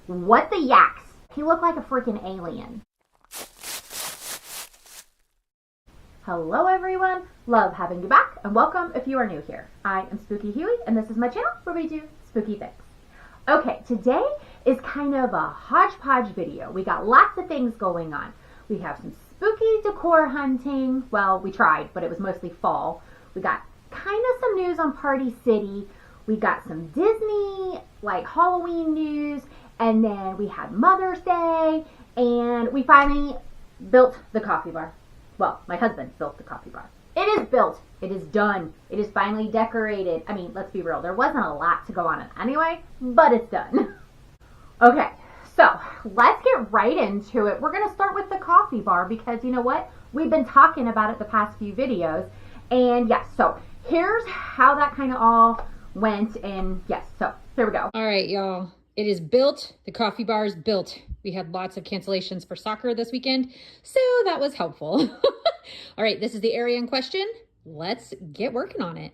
What the yaks? He looked like a freaking alien. Hello everyone, love having you back, and welcome if you are new here. I am SPOOKYHUY, and this is my channel where we do spooky things. Okay, today is kind of a hodgepodge video. We got lots of things going on. We have some spooky decor hunting. Well, we tried, but it was mostly fall. We got kind of some news on Party City. We got some Disney, like Halloween news, and then we had Mother's Day, and we finally built the coffee bar. Well, my husband built the coffee bar. It is built. It is done. It is finally decorated. I mean, let's be real. There wasn't a lot to go on it anyway, but it's done. Okay, so let's get right into it. We're going to start with the coffee bar because you know what? We've been talking about it the past few videos. And yes, so here's how that kind of all went. And yes, so here we go. All right, y'all. It is built. The coffee bar is built. We had lots of cancellations for soccer this weekend, so that was helpful. All right, this is the area in question. Let's get working on it.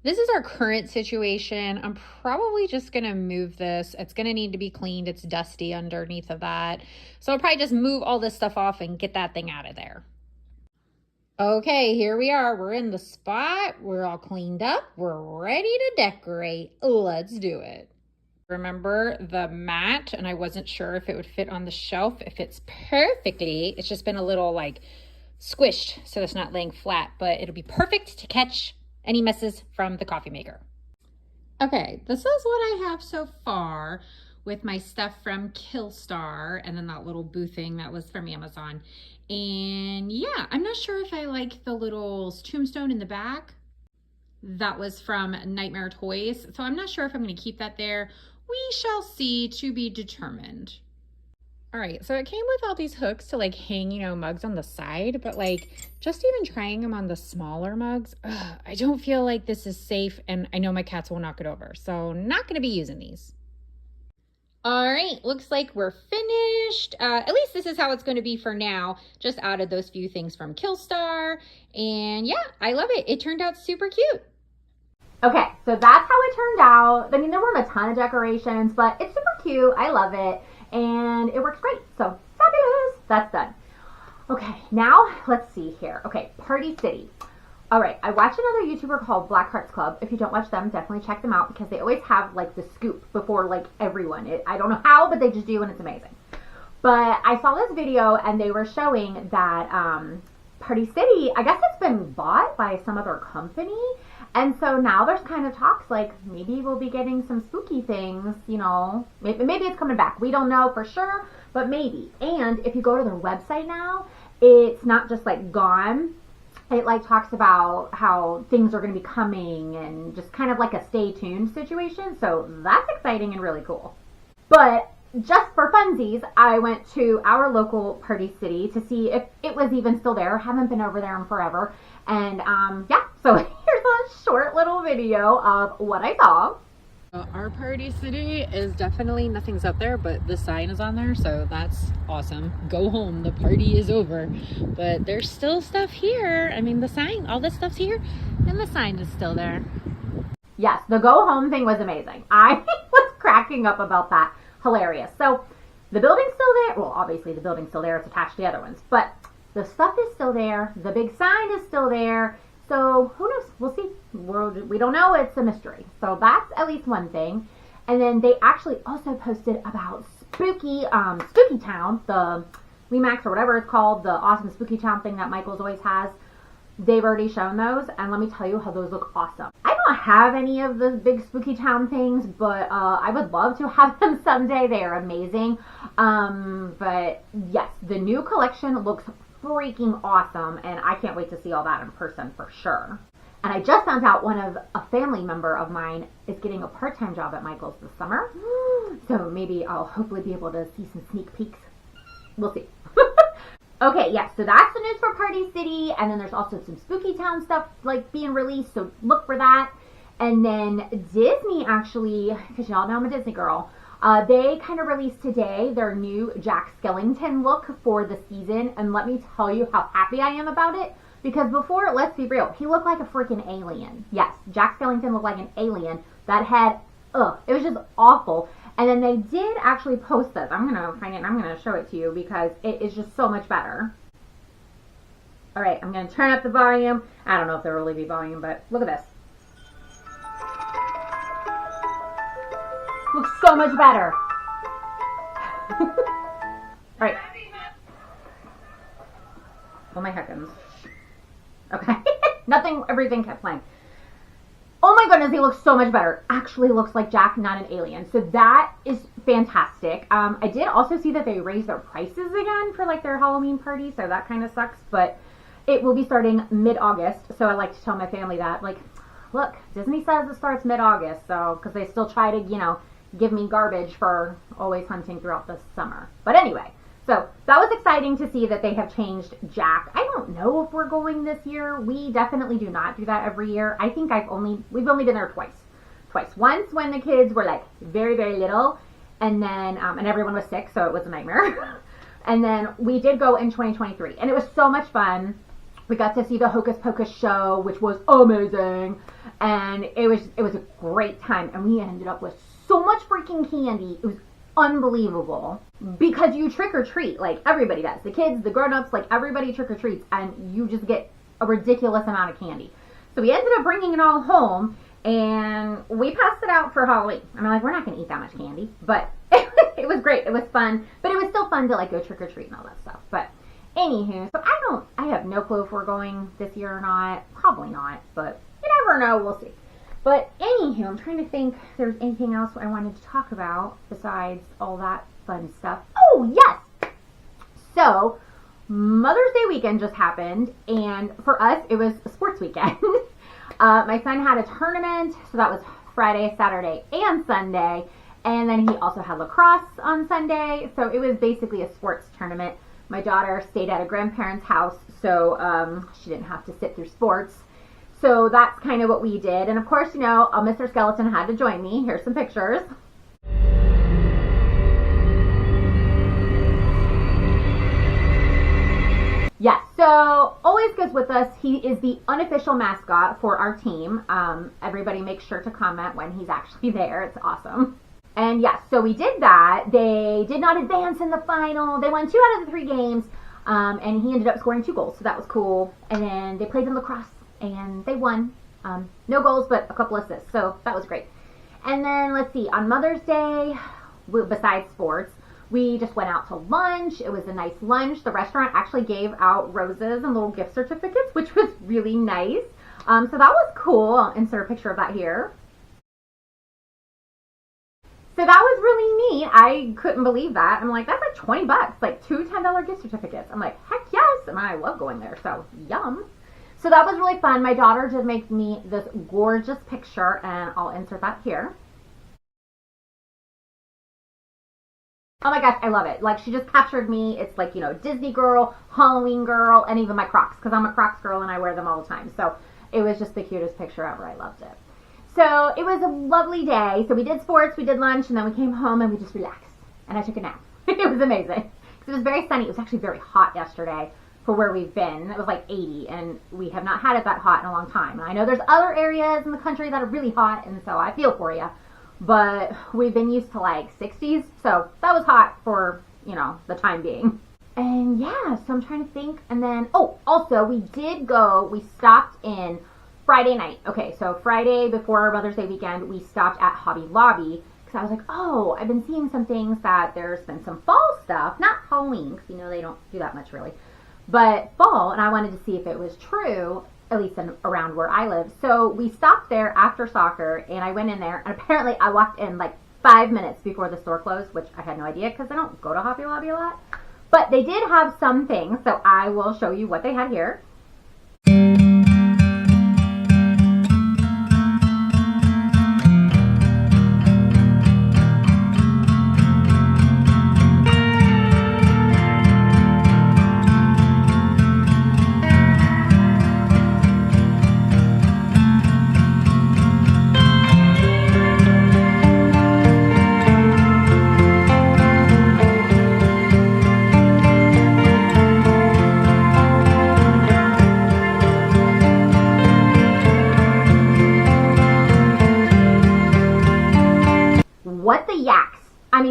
This is our current situation. I'm probably just gonna move this. It's gonna need to be cleaned. It's dusty underneath of that. So I'll probably just move all this stuff off and get that thing out of there. Okay, here we are. We're in the spot. We're all cleaned up. We're ready to decorate. Let's do it. Remember the mat, and I wasn't sure if it would fit on the shelf. It fits perfectly. It's just been a little like squished, so it's not laying flat, but it'll be perfect to catch any messes from the coffee maker. Okay, this is what I have so far with my stuff from Killstar, and then that little boo thing that was from Amazon. And yeah, I'm not sure if I like the little tombstone in the back. That was from Nightmare Toys, so I'm not sure if I'm going to keep that there. We shall see, to be determined. All right, so it came with all these hooks to like hang, you know, mugs on the side, but like just even trying them on the smaller mugs, I don't feel like this is safe, and I know my cats will knock it over, so not going to be using these. All right, looks like we're finished. At least this is how it's going to be for now. Just added those few things from Killstar, and yeah, I love it. It turned out super cute. Okay, so that's how it turned out. I mean, there weren't a ton of decorations, but it's super cute. I love it, and it works great. So fabulous. That's done. Okay, now let's see here. Okay, Party City. All right, I watched another YouTuber called Black Hearts Club. If you don't watch them, definitely check them out because they always have like the scoop before like everyone. I don't know how, but they just do, and it's amazing. But I saw this video, and they were showing that Party City, I guess it's been bought by some other company. And so now there's kind of talks like maybe we'll be getting some spooky things, you know, maybe it's coming back. We don't know for sure, but maybe. And if you go to their website now, it's not just like gone. It like talks about how things are going to be coming and just kind of like a stay tuned situation. So that's exciting and really cool. But just for funsies, I went to our local Party City to see if it was even still there. Haven't been over there in forever. And yeah, so here's a short little video of what I saw. Our Party City is definitely, nothing's up there, but the sign is on there, so that's awesome. Go home, the party is over. But there's still stuff here. I mean, the sign, all this stuff's here, and the sign is still there. Yes, the go home thing was amazing. I was cracking up about that. Hilarious. So the building's still there. Well, obviously the building's still there. It's attached to the other ones, but the stuff is still there. The big sign is still there. So who knows? We'll see. We don't know. It's a mystery. So that's at least one thing. And then they actually also posted about Spooky Town, the Remax or whatever it's called, the awesome Spooky Town thing that Michael's always has. They've already shown those, and let me tell you how those look awesome. I don't have any of the big Spooky Town things, but I would love to have them someday. They are amazing. But yes, the new collection looks freaking awesome, and I can't wait to see all that in person for sure. And I just found out a family member of mine is getting a part-time job at Michael's this summer. So maybe I'll hopefully be able to see some sneak peeks. We'll see. Okay, yes, so that's the news for Party City, and then there's also some Spooky Town stuff like being released, so look for that. And then Disney actually, because y'all know I'm a Disney girl, they kind of released today their new Jack Skellington look for the season, and let me tell you how happy I am about it, because before, let's be real, he looked like a freaking alien. Yes, Jack Skellington looked like an alien. That head, it was just awful. And then they did actually post this. I'm going to find it and I'm going to show it to you because it is just so much better. All right, I'm going to turn up the volume. I don't know if there will really be volume, but look at this. Looks so much better. All right. Oh my heckins. Okay. Everything kept playing. Oh my goodness, he looks so much better. Actually looks like Jack, not an alien. So that is fantastic. I did also see that they raised their prices again for like their Halloween party, so that kind of sucks, but it will be starting mid-August. So I like to tell my family that, like, look, Disney says it starts mid-August, so, because they still try to, you know, give me garbage for always hunting throughout the summer. But anyway, so that was exciting to see that they have changed Jack. I don't know if we're going this year. We definitely do not do that every year. I think we've only been there twice. Once when the kids were like very, very little, and then, and everyone was sick, so it was a nightmare. And then we did go in 2023, and it was so much fun. We got to see the Hocus Pocus show, which was amazing, and it was a great time, and we ended up with so much freaking candy. It was unbelievable, because you trick or treat, like everybody does. The kids, the grown-ups, like everybody trick or treats, and you just get a ridiculous amount of candy. So we ended up bringing it all home, and we passed it out for Halloween. I mean, like, we're not going to eat that much candy, but it was great. It was fun, but it was still fun to like go trick or treat and all that stuff. But anywho, so I have no clue if we're going this year or not. Probably not, but you never know. We'll see. But anywho, I'm trying to think if there's anything else I wanted to talk about besides all that fun stuff. Oh, yes! So, Mother's Day weekend just happened, and for us, it was a sports weekend. My son had a tournament, so that was Friday, Saturday, and Sunday. And then he also had lacrosse on Sunday, so it was basically a sports tournament. My daughter stayed at a grandparent's house, so she didn't have to sit through sports. So that's kind of what we did. And of course, you know, Mr. Skeleton had to join me. Here's some pictures. Yeah, so always goes with us. He is the unofficial mascot for our team. Everybody makes sure to comment when he's actually there. It's awesome. And yes, so we did that. They did not advance in the final. They won 2 out of the 3 games, and he ended up scoring 2 goals, so that was cool. And then they played in lacrosse, and they won. No goals, but a couple assists, so that was great. And then, let's see, on Mother's Day, besides sports, we just went out to lunch. It was a nice lunch. The restaurant actually gave out roses and little gift certificates, which was really nice. So that was cool. I'll insert a picture of that here. So that was really neat. I couldn't believe that. I'm like, that's like 20 bucks, like 2 $10 gift certificates. I'm like, heck yes. And I love going there. So yum. So that was really fun. My daughter did make me this gorgeous picture, and I'll insert that here. Oh my gosh, I love it. Like, she just captured me. It's like, you know, Disney girl, Halloween girl, and even my Crocs, because I'm a Crocs girl and I wear them all the time. So it was just the cutest picture ever. I loved it. So it was a lovely day. So we did sports, we did lunch, and then we came home and we just relaxed. And I took a nap. It was amazing. It was very sunny. It was actually very hot yesterday for where we've been. It was like 80, and we have not had it that hot in a long time. And I know there's other areas in the country that are really hot, and so I feel for you. But we've been used to like 60s, so that was hot for, you know, the time being. And yeah, so I'm trying to think. And then, oh, also we stopped in Friday night. Okay, so Friday before Mother's Day weekend, we stopped at Hobby Lobby because I was like, oh, I've been seeing some things that there's been some fall stuff, not Halloween, because you know they don't do that much really, but fall, and I wanted to see if it was true, at least around where I live. So we stopped there after soccer, and I went in there, and apparently I walked in like 5 minutes before the store closed, which I had no idea because I don't go to Hobby Lobby a lot. But they did have some things, so I will show you what they had here.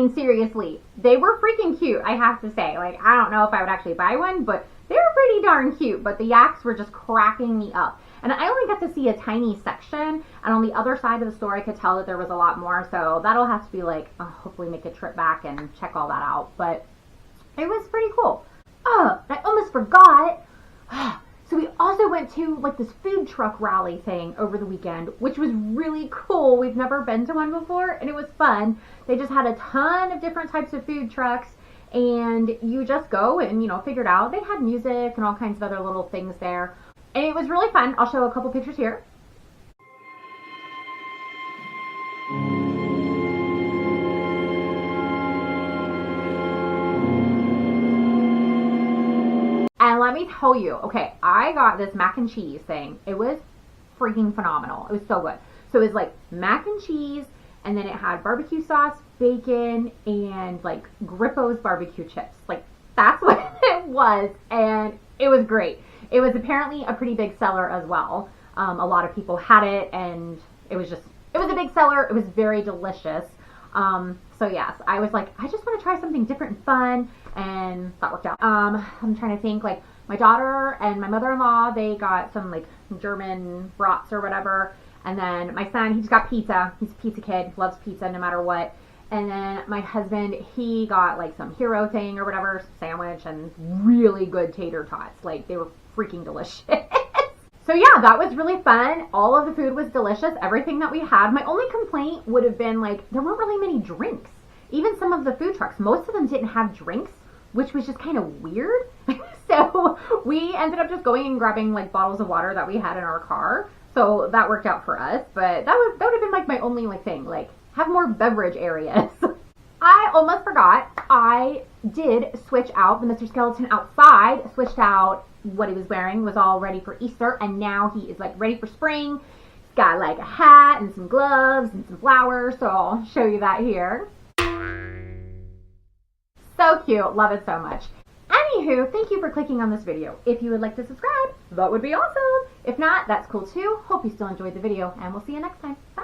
mean, seriously, they were freaking cute, I have to say. Like, I don't know if I would actually buy one, but they were pretty darn cute. But the yaks were just cracking me up. And I only got to see a tiny section, and on the other side of the store, I could tell that there was a lot more. So that'll have to be like, hopefully make a trip back and check all that out. But it was pretty cool. Oh, I almost forgot. So we also went to like this food truck rally thing over the weekend, which was really cool. We've never been to one before, and it was fun. They just had a ton of different types of food trucks, and you just go and, you know, figure it out. They had music and all kinds of other little things there. And it was really fun. I'll show a couple pictures here. And let me tell you, okay, I got this mac and cheese thing. It was freaking phenomenal. It was so good. So it was like mac and cheese, and then it had barbecue sauce, bacon, and like Grippo's barbecue chips. Like, that's what it was, and it was great. It was apparently a pretty big seller as well. A lot of people had it, and it was a big seller. It was very delicious. So yes, I was like, I just want to try something different and fun, and that worked out. I'm trying to think, like, my daughter and my mother-in-law, they got some like German brats or whatever, and then my son, he just got pizza. He's a pizza kid, loves pizza no matter what. And then my husband, he got like some hero thing or whatever, sandwich, and really good tater tots. Like, they were freaking delicious. So yeah, that was really fun. All of the food was delicious, everything that we had. My only complaint would have been like, there weren't really many drinks. Even some of the food trucks, most of them didn't have drinks, which was just kind of weird. So we ended up just going and grabbing like bottles of water that we had in our car. So that worked out for us. But that would have been like my only like thing, like have more beverage areas. I almost forgot. I did switch out the Mr. Skeleton outside, switched out what he was wearing, was all ready for Easter, and now he is like ready for spring. He's got like a hat and some gloves and some flowers, so I'll show you that here. So cute, love it so much. Anywho, thank you for clicking on this video. If you would like to subscribe, that would be awesome. If not, that's cool too. Hope you still enjoyed the video, and we'll see you next time. Bye.